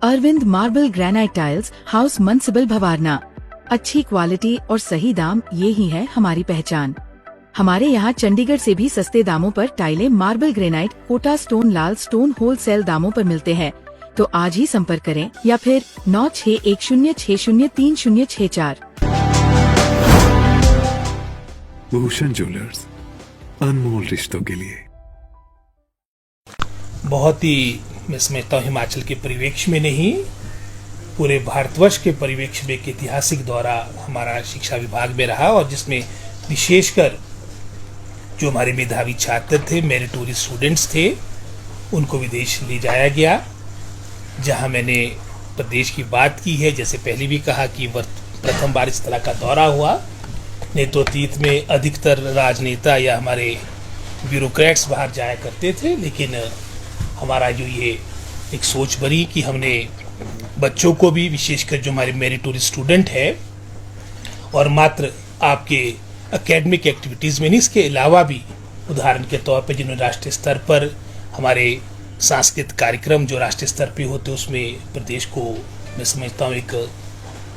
Arvind marble granite tiles, house municipal Bhawarna. अच्छी quality और सही दाम, ये ही है हमारी पहचान। हमारे यहाँ चंडीगढ़ से भी सस्ते दामों पर टाइलें, मार्बल ग्रेनाइट, कोटा स्टोन, लाल स्टोन होलसेल दामों पर मिलते हैं। तो आज ही संपर्क करें या फिर 9610603064। भूषण ज्वेलर्स, अनमोल रिश्तों के लिए। बहुत ही मैं समझता हूँ हिमाचल के परिवेश में नहीं, पूरे भारतवर्ष के परिवेश में एक ऐतिहासिक दौरा हमारा शिक्षा विभाग में रहा, और जिसमें विशेषकर जो हमारे मेधावी छात्र थे, मेरिटोरियस स्टूडेंट्स थे, उनको विदेश ले जाया गया, जहां मैंने प्रदेश की बात की है। जैसे पहले भी कहा कि प्रथम बार इस तरह का दौरा हुआ, नहीं तो अतीत में अधिकतर राजनेता या हमारे ब्यूरोक्रेट्स बाहर जाया करते थे, लेकिन हमारा जो ये एक सोच बनी कि हमने बच्चों को भी, विशेषकर जो हमारे मेरिटोरियस स्टूडेंट है, और मात्र आपके एकेडमिक एक्टिविटीज़ में नहीं, इसके अलावा भी उदाहरण के तौर पे जिन्होंने राष्ट्रीय स्तर पर हमारे सांस्कृतिक कार्यक्रम जो राष्ट्रीय स्तर पे होते, उसमें प्रदेश को मैं समझता हूँ एक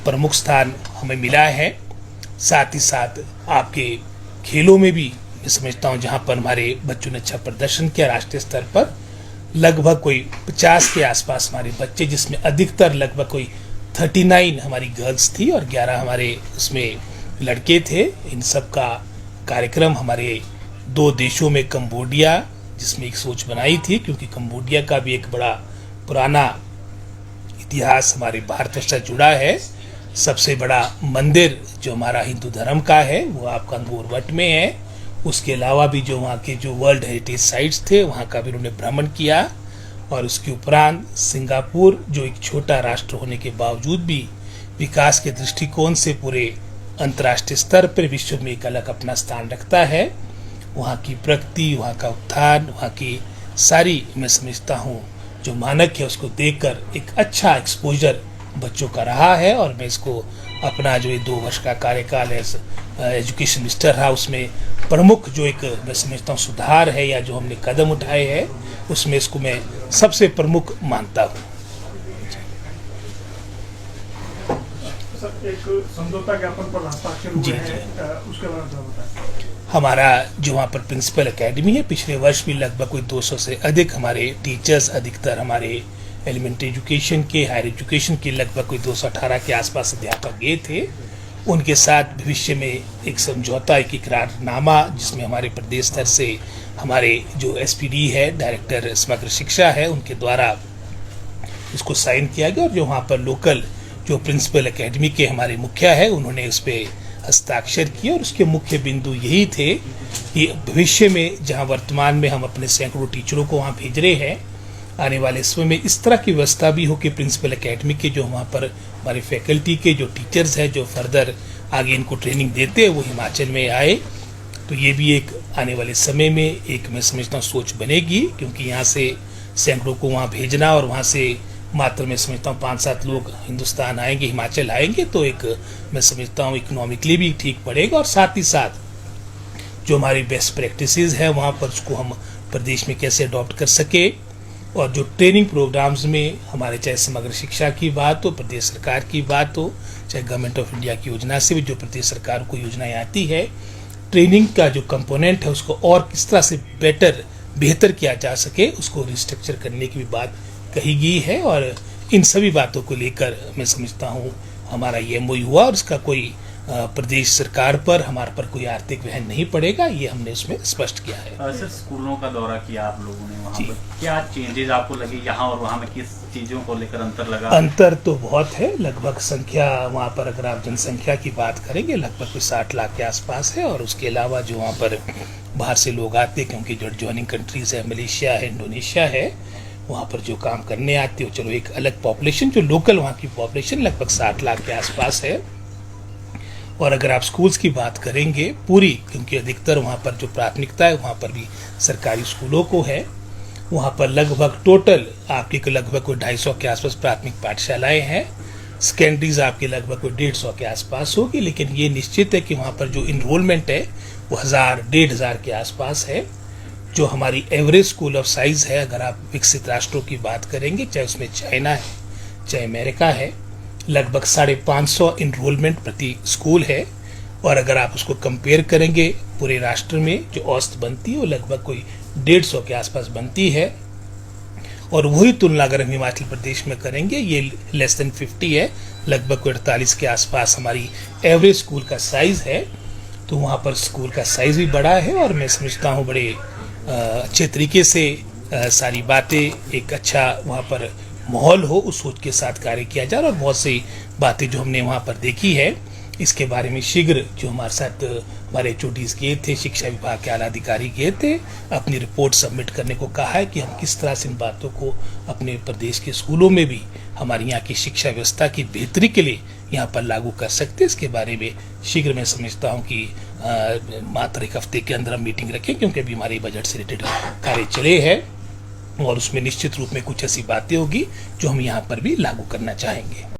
प्रमुख स्थान हमें मिला है। साथ ही साथ आपके खेलों में भी मैं समझता हूँ जहाँ पर हमारे बच्चों ने अच्छा प्रदर्शन किया राष्ट्रीय स्तर पर, लगभग कोई 50 के आसपास हमारे बच्चे, जिसमें अधिकतर लगभग कोई 39 हमारी गर्ल्स थी और 11 हमारे उसमें लड़के थे। इन सब का कार्यक्रम हमारे 2 देशों में, कंबोडिया, जिसमें एक सोच बनाई थी, क्योंकि कंबोडिया का भी एक बड़ा पुराना इतिहास हमारे भारत से जुड़ा है। सबसे बड़ा मंदिर जो हमारा हिंदू धर्म का है वो आपका अंगोरवट में है। उसके अलावा भी जो वहाँ के जो वर्ल्ड हेरिटेज साइट्स थे, वहाँ का भी उन्होंने भ्रमण किया। और उसके उपरांत सिंगापुर, जो एक छोटा राष्ट्र होने के बावजूद भी विकास के दृष्टिकोण से पूरे अंतर्राष्ट्रीय स्तर पर विश्व में एक अलग अपना स्थान रखता है, वहाँ की प्रगति, वहाँ का उत्थान, वहाँ की सारी मैं समझता हूँ जो मानक है, उसको देखकर एक अच्छा एक्सपोजर बच्चों का रहा है। और मैं इसको अपना जो ये 2 वर्ष का कार्यकाल है एजुकेशन मिनिस्टर रहा, उसमें प्रमुख जो एक मैं समझता हूँ सुधार है या जो हमने कदम उठाए हैं, उसमें इसको मैं सबसे प्रमुख मानता हूँ। एक समझौता ज्ञापन पर हस्ताक्षर हुए हैं, उसके बारे में बताएं। हमारा जो वहाँ पर प्रिंसिपल एकेडमी है, पिछले वर्ष भी लगभग कोई 200 से अधिक हमारे टीचर्स, अधिकतर हमारे एलिमेंट्री एजुकेशन के, हायर एजुकेशन के लगभग कोई 218 के आसपास अध्यापक गए थे। उनके साथ भविष्य में एक समझौता, एक इकरारनामा, जिसमें हमारे प्रदेश स्तर से हमारे जो एसपीडी है, डायरेक्टर समग्र शिक्षा है, उनके द्वारा इसको साइन किया गया। और जो वहाँ पर लोकल जो प्रिंसिपल एकेडमी के हमारे मुखिया है, उन्होंने उस पर हस्ताक्षर किए। और उसके मुख्य बिंदु यही थे कि भविष्य में जहाँ वर्तमान में हम अपने सैकड़ों टीचरों को वहाँ भेज रहे हैं, आने वाले समय में इस तरह की व्यवस्था भी हो कि प्रिंसिपल एकेडमी के जो वहाँ पर हमारे फैकल्टी के जो टीचर्स हैं, जो फर्दर आगे इनको ट्रेनिंग देते हैं, वो हिमाचल में आए। तो ये भी एक आने वाले समय में एक मैं समझता हूँ सोच बनेगी, क्योंकि यहाँ से सैकड़ों को वहाँ भेजना और वहाँ से मात्र मैं समझता हूँ 5-7 लोग हिंदुस्तान आएंगे, हिमाचल आएंगे, तो एक मैं समझता हूँ इकोनॉमिकली भी ठीक पड़ेगा। और साथ ही साथ जो हमारी बेस्ट प्रैक्टिसेस है वहाँ पर उसको हम प्रदेश में कैसे अडॉप्ट कर सके। और जो ट्रेनिंग प्रोग्राम्स में हमारे, चाहे समग्र शिक्षा की बात हो, प्रदेश सरकार की बात हो, चाहे गवर्नमेंट ऑफ इंडिया की योजना से भी जो प्रदेश सरकार को योजनाएं आती है, ट्रेनिंग का जो कंपोनेंट है उसको और किस तरह से बेहतर किया जा सके, उसको रिस्ट्रक्चर करने की भी बात कही गई है। और इन सभी बातों को लेकर मैं समझता हूँ हमारा ये एमओयू हुआ, और इसका कोई प्रदेश सरकार पर, हमारे पर कोई आर्थिक वहन नहीं पड़ेगा, ये हमने उसमें स्पष्ट किया है। सर, स्कूलों का दौरा किया आप लोगों ने, वहाँ पर क्या चेंजेस आपको लगे, यहाँ और वहाँ में किस चीजों को लेकर अंतर लगा? अंतर तो बहुत है। लगभग संख्या वहाँ पर अगर आप जनसंख्या की बात करेंगे, लगभग कोई 60 लाख के आसपास है। और उसके अलावा जो वहाँ पर बाहर से लोग आते, क्योंकि जो ज्वाइनिंग कंट्रीज है, मलेशिया है, इंडोनेशिया है, वहाँ पर जो काम करने आते हो, चलो एक अलग पॉपुलेशन, जो लोकल वहाँ की पॉपुलेशन लगभग 60 लाख के आसपास है। और अगर आप स्कूल्स की बात करेंगे पूरी, क्योंकि अधिकतर वहाँ पर जो प्राथमिकता है वहाँ पर भी सरकारी स्कूलों को है, वहाँ पर लगभग टोटल आपके लगभग कोई 250 के आसपास प्राथमिक पाठशालाएं हैं। सेकेंडरीज आपके लगभग कोई 150 के आसपास होगी। लेकिन ये निश्चित है कि वहाँ पर जो इनरोलमेंट है वो 1000-1500 के आसपास है। जो हमारी एवरेज स्कूल ऑफ साइज है, अगर आप विकसित राष्ट्रों की बात करेंगे, चाहे उसमें चाइना है, चाहे अमेरिका है, लगभग 550 इनरोलमेंट प्रति स्कूल है। और अगर आप उसको कंपेयर करेंगे पूरे राष्ट्र में जो औसत बनती है वो लगभग कोई 150 के आसपास बनती है। और वही तुलना अगर हम हिमाचल प्रदेश में करेंगे, ये लेस देन 50 है, लगभग 48 के आसपास हमारी एवरेज स्कूल का साइज है। तो वहाँ पर स्कूल का साइज भी बड़ा है और मैं समझता हूँ बड़े अच्छे तरीके से सारी बातें, एक अच्छा वहाँ पर माहौल हो, उस सोच के साथ कार्य किया जाए। और बहुत सी बातें जो हमने वहाँ पर देखी है इसके बारे में शीघ्र जो हमारे साथ हमारे HODs गए थे, शिक्षा विभाग के आला अधिकारी गए थे, अपनी रिपोर्ट सबमिट करने को कहा है कि हम किस तरह से इन बातों को अपने प्रदेश के स्कूलों में भी हमारी यहाँ की शिक्षा व्यवस्था की बेहतरी के लिए यहाँ पर लागू कर सकते हैं। इसके बारे में शीघ्र मैं समझता हूँ कि मात्र एक हफ्ते के अंदर हम मीटिंग रखें, क्योंकि अभी हमारे बजट से रिलेटेड कार्य चले हैं और उसमें निश्चित रूप में कुछ ऐसी बातें होगी जो हम यहाँ पर भी लागू करना चाहेंगे।